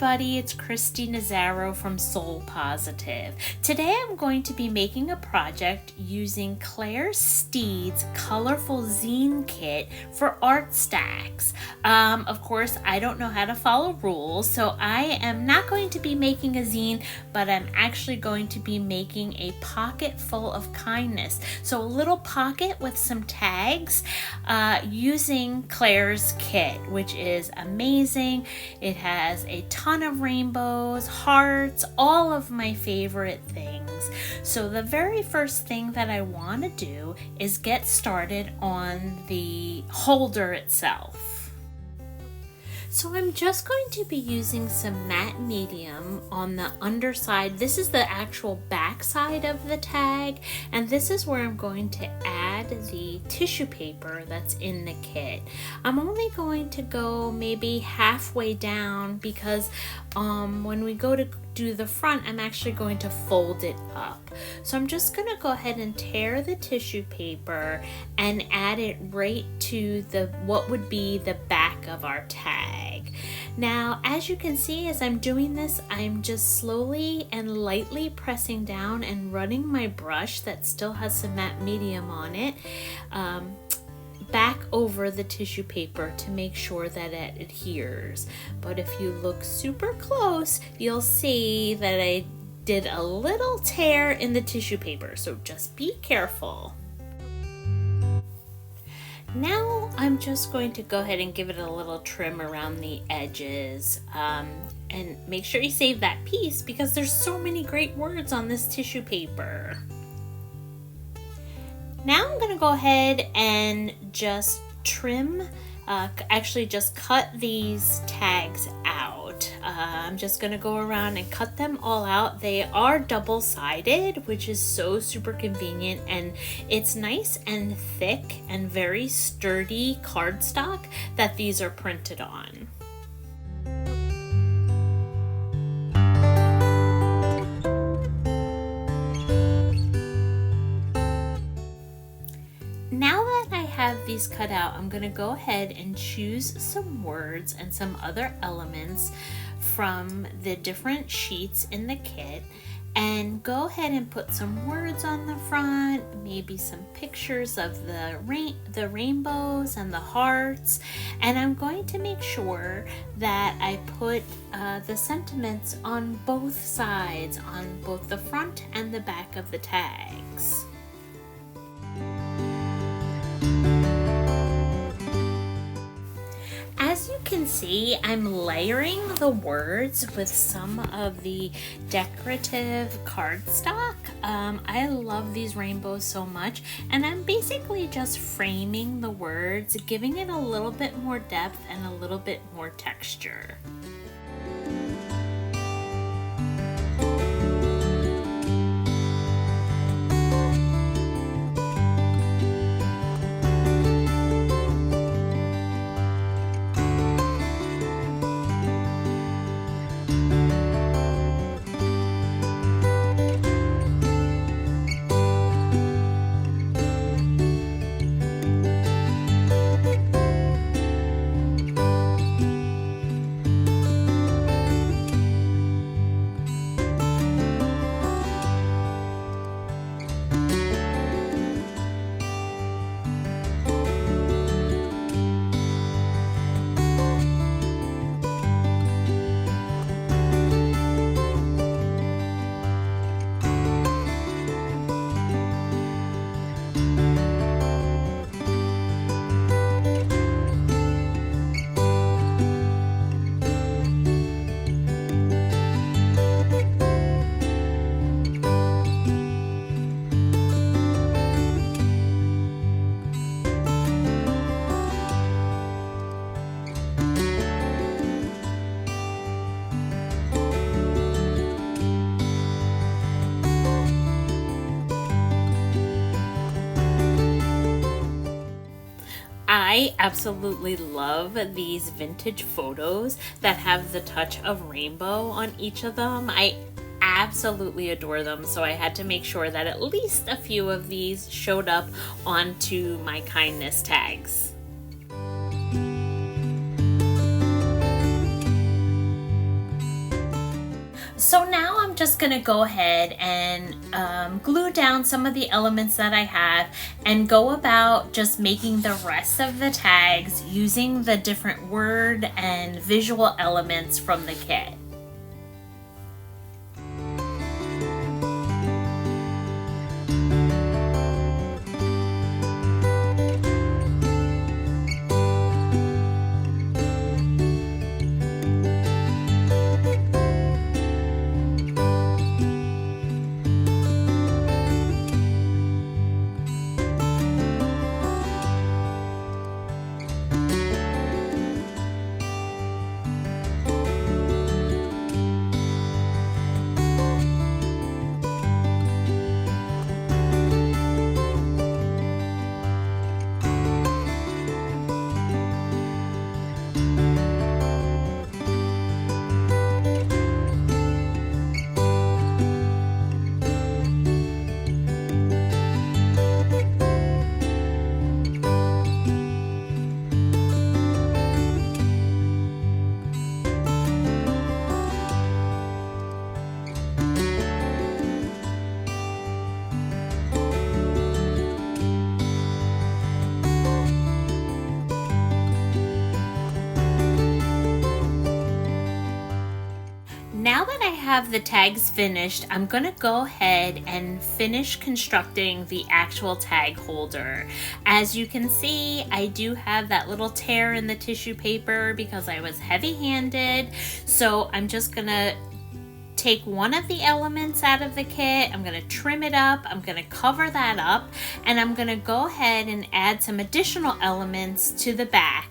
everybody, it's Christy Nazaro from Soul Positive. Today I'm going to be making a project using Claire Steed's colorful zine kit for art stacks. Of course, I don't know how to follow rules, so I am not going to be making a zine, but I'm actually going to be making a pocket full of kindness. So a little pocket with some tags using Claire's kit, which is amazing. It has a ton of rainbows, hearts, all of my favorite things. So the very first thing that I want to do is get started on the holder itself. So I'm just going to be using some matte medium on the underside. This is the actual back side of the tag, and this is where I'm going to add the tissue paper that's in the kit. I'm only going to go maybe halfway down because when we go to do the front, I'm actually going to fold it up. So I'm just going to go ahead and tear the tissue paper and add it right to what would be the back of our tag. Now, as you can see, as I'm doing this, I'm just slowly and lightly pressing down and running my brush that still has some matte medium on it back over the tissue paper to make sure that it adheres. But if you look super close, you'll see that I did a little tear in the tissue paper, so just be careful. Now I'm just going to go ahead and give it a little trim around the edges, and make sure you save that piece because there's so many great words on this tissue paper. Now I'm going to go ahead and just trim, actually just cut these tags out. I'm just going to go around and cut them all out. They are double-sided, which is so super convenient, and it's nice and thick and very sturdy cardstock that these are printed on. Now that I have these cut out, I'm going to go ahead and choose some words and some other elements from the different sheets in the kit and go ahead and put some words on the front, maybe some pictures of the rainbows and the hearts, and I'm going to make sure that I put the sentiments on both sides, on both the front and the back of the tags. As you can see, I'm layering the words with some of the decorative cardstock. I love these rainbows so much, and I'm basically just framing the words, giving it a little bit more depth and a little bit more texture. I absolutely love these vintage photos that have the touch of rainbow on each of them. I absolutely adore them, so I had to make sure that at least a few of these showed up onto my kindness tags. just gonna go ahead and glue down some of the elements that I have and go about just making the rest of the tags using the different word and visual elements from the kit. Now that I have the tags finished, I'm gonna go ahead and finish constructing the actual tag holder. As you can see, I do have that little tear in the tissue paper because I was heavy-handed. So I'm just gonna take one of the elements out of the kit, I'm gonna trim it up, I'm gonna cover that up, and I'm gonna go ahead and add some additional elements to the back.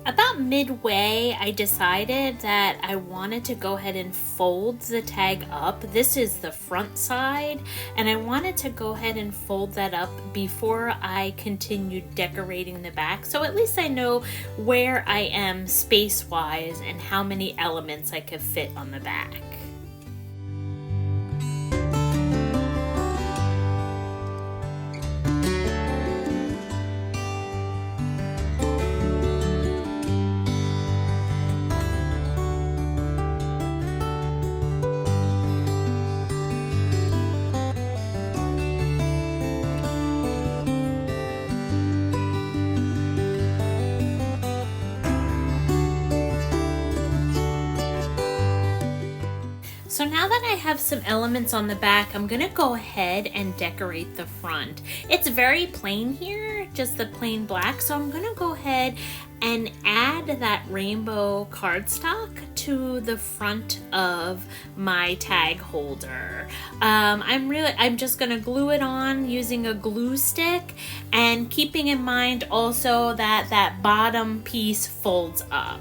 About midway, I decided that I wanted to go ahead and fold the tag up. This is the front side, and I wanted to go ahead and fold that up before I continued decorating the back. So at least I know where I am space-wise and how many elements I could fit on the back. So now that I have some elements on the back, I'm gonna go ahead and decorate the front. It's very plain here, just the plain black, so I'm gonna go ahead and add that rainbow cardstock to the front of my tag holder. I'm just gonna glue it on using a glue stick, and keeping in mind also that that bottom piece folds up.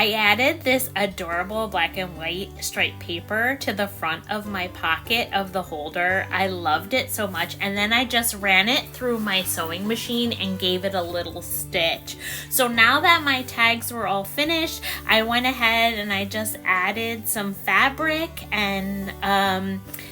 I added this adorable black and white striped paper to the front of my pocket of the holder. I loved it so much, and then I just ran it through my sewing machine and gave it a little stitch. So now that my tags were all finished, I went ahead and I just added some fabric and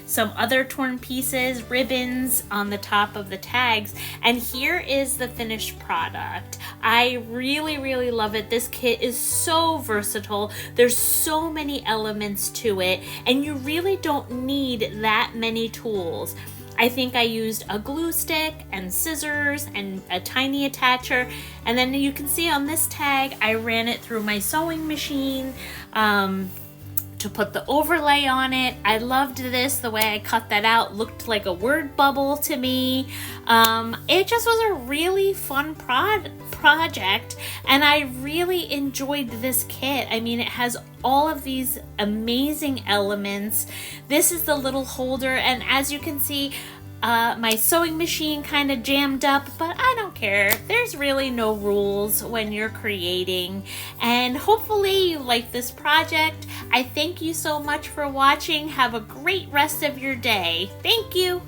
some other torn pieces, ribbons on the top of the tags, and here is the finished product. I really love it. This kit is so versatile. There's so many elements to it, and you really don't need that many tools. I think I used a glue stick and scissors and a tiny attacher, and then you can see on this tag I ran it through my sewing machine to put the overlay on it. I loved this. The way I cut that out looked like a word bubble to me. It just was a really fun project, and I really enjoyed this kit. I mean, it has all of these amazing elements. This is the little holder, and as you can see, my sewing machine kind of jammed up, but I don't care. There's really no rules when you're creating, and hopefully you like this project. I thank you so much for watching. Have a great rest of your day. Thank you.